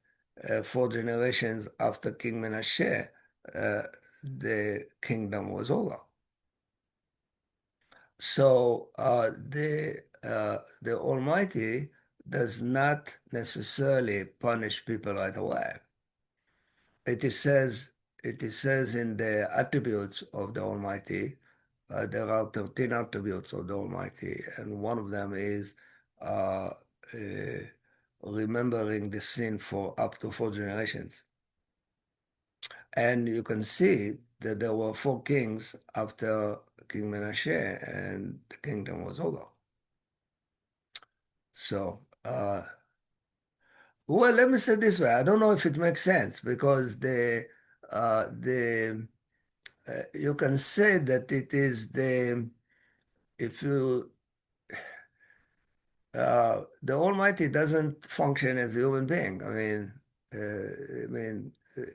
four generations after King Menashe, uh, the kingdom was over. So the Almighty does not necessarily punish people right away. It is says it is says in the attributes of the Almighty, there are 13 attributes of the Almighty, and one of them is uh, uh, remembering the scene for up to 4 generations. And you can see that there were 4 kings after King Menashe, and the kingdom was over. So, well, let me say this way. I don't know if it makes sense because the you can say that it is if you the Almighty doesn't function as a human being.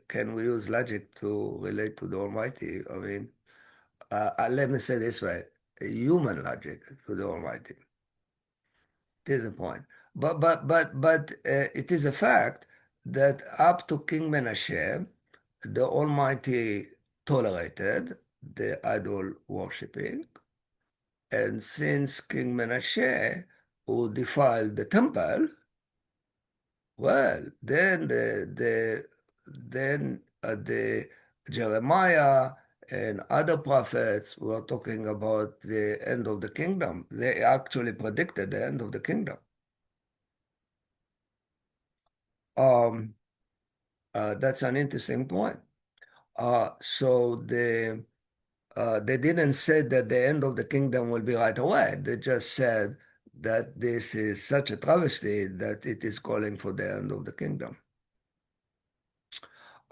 Can we use logic to relate to the Almighty? Let me say this way: human logic to the Almighty. It is a point, but it is a fact that up to King Menashe, the Almighty tolerated the idol worshipping, and since King Menashe, who defiled the temple, well, then the Jeremiah and other prophets were talking about the end of the kingdom. They actually predicted the end of the kingdom. Um, that's an interesting point. So they didn't say that the end of the kingdom will be right away. They just said that this is such a travesty that it is calling for the end of the kingdom.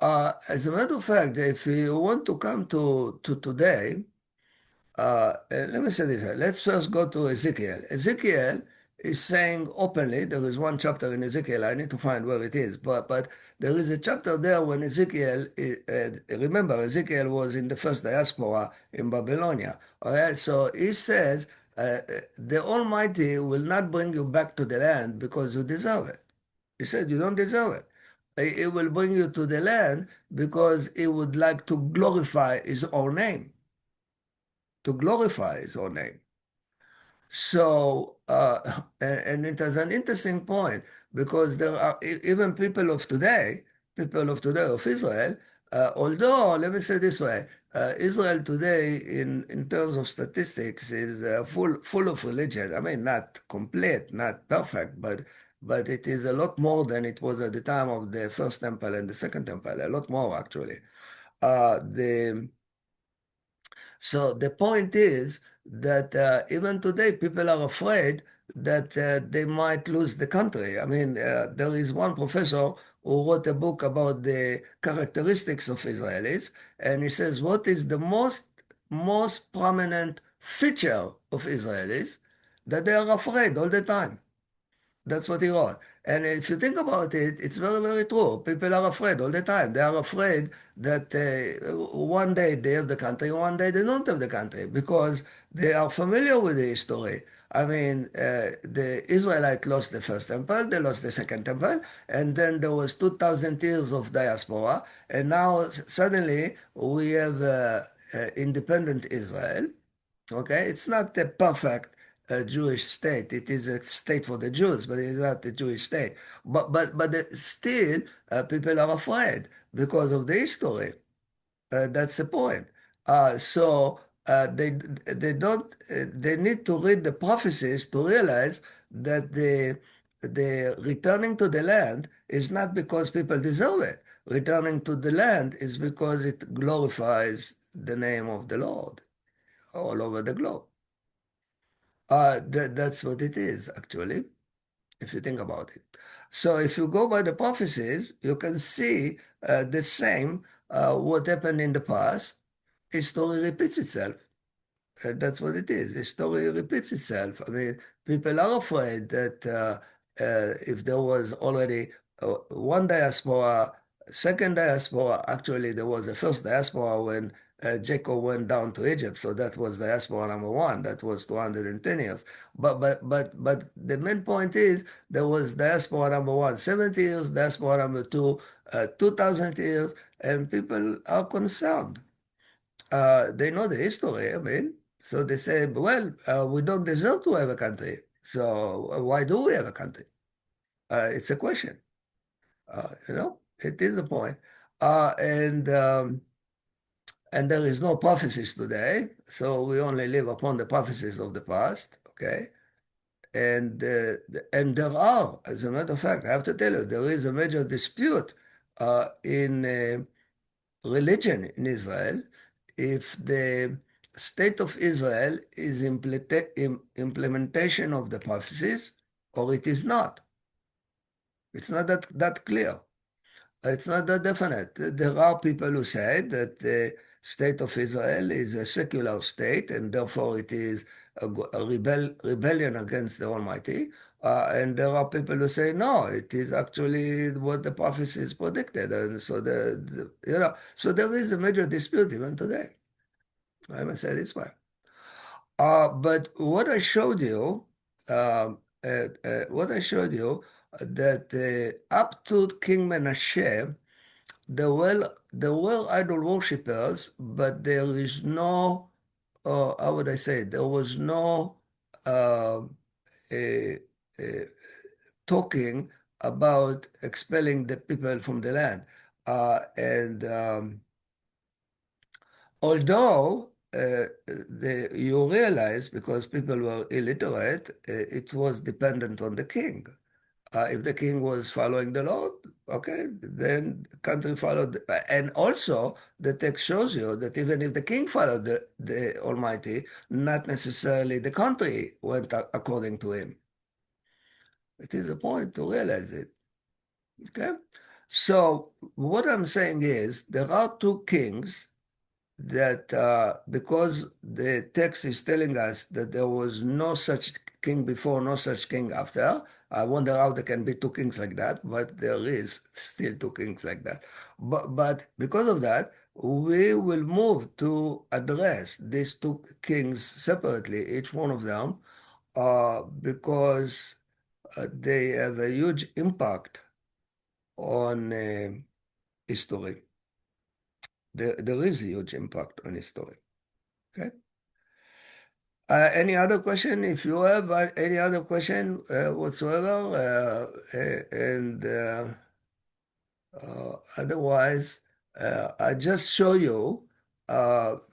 As a matter of fact, if you want to come to today, let me say this. Let's first go to Ezekiel. Ezekiel is saying openly, there is one chapter in Ezekiel, I need to find where it is, but there is a chapter there when Ezekiel, remember, Ezekiel was in the first diaspora in Babylonia. All right, so he says, the Almighty will not bring you back to the land because you deserve it. He said, you don't deserve it. He will bring you to the land because he would like to glorify his own name, to glorify his own name. So, and it has an interesting point because there are even people of today of Israel, although, let me say this way, Israel today, in terms of statistics, is full of religion. I mean, not complete, not perfect, but it is a lot more than it was at the time of the first temple and the second temple, a lot more actually. The So the point is that even today people are afraid that they might lose the country. There is one professor who wrote a book about the characteristics of Israelis, and he says what is the most prominent feature of Israelis that they are afraid all the time. That's what he wrote. And if you think about it, it's very, very true. People are afraid all the time. They are afraid that one day they have the country, one day they don't have the country because they are familiar with the history. The Israelites lost the first temple, they lost the second temple, and then there was 2,000 years of diaspora, and now suddenly we have independent Israel. Okay, it's not a perfect Jewish state. It is a state for the Jews, but it's not a Jewish state. But still, people are afraid because of the history. That's the point. They don't. They need to read the prophecies to realize that the returning to the land is not because people deserve it. Returning to the land is because it glorifies the name of the Lord all over the globe. That's what it is, actually, if you think about it. So if you go by the prophecies, you can see the same, what happened in the past. History repeats itself. That's what it is. The story repeats itself. People are afraid that if there was already one diaspora, second diaspora, actually there was a first diaspora when Jacob went down to Egypt. So that was diaspora number one. That was 210 years. But the main point is there was diaspora number one, 70 years, diaspora number two, 2,000 years, and people are concerned. They know the history, so they say, well, we don't deserve to have a country. So why do we have a country? It's a question. It is a point. And there is no prophecies today, so we only live upon the prophecies of the past, okay? And there are, as a matter of fact, I have to tell you, there is a major dispute in religion in Israel if the state of Israel is implementation of the prophecies or it is not. It's not that clear. It's not that definite. There are people who say that the state of Israel is a secular state and therefore it is a rebellion against the Almighty. And there are people who say, no, it is actually what the prophecies predicted. And so, so there is a major dispute even today. I must say this way. But what I showed you, that up to King Menashe, there were idol worshippers, but there is no, how would I say, there was no uh, a, a talking about expelling the people from the land. And although you realize, because people were illiterate, it was dependent on the king. If the king was following the law, okay, then the country followed. And also, the text shows you that even if the king followed the Almighty, not necessarily the country went according to him. It is a point to realize it. Okay? So, what I'm saying is, there are two kings that because the text is telling us that there was no such king before, no such king after, I wonder how there can be two kings like that, but there is still two kings like that. But because of that, we will move to address these two kings separately, each one of them, because they have a huge impact on history. There is a huge impact on history. Okay. Any other question? If you have any other question whatsoever, and otherwise, I just show you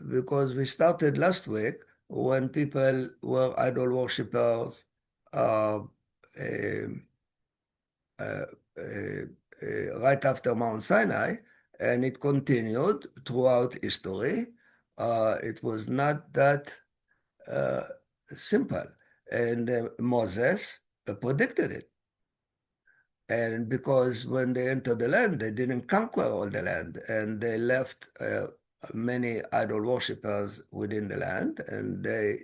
because we started last week when people were idol worshippers uh, um, uh, uh, right after Mount Sinai, and it continued throughout history. It was not that uh, simple. And Moses predicted it. And because when they entered the land, they didn't conquer all the land, and they left many idol worshippers within the land, and they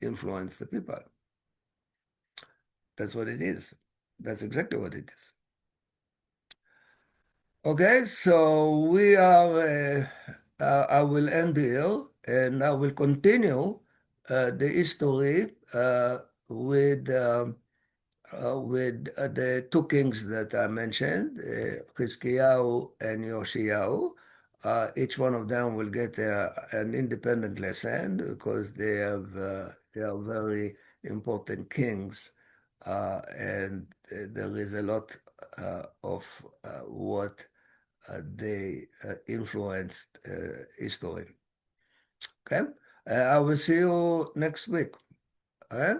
influenced the people. That's what it is. That's exactly what it is. Okay, so we are, I will end here, and I will continue the history with the two kings that I mentioned, Chizkiyahu and Yoshiyahu. Each one of them will get an independent lesson because they are very important kings, and there is a lot of what they influenced history. Okay, I will see you next week. Okay?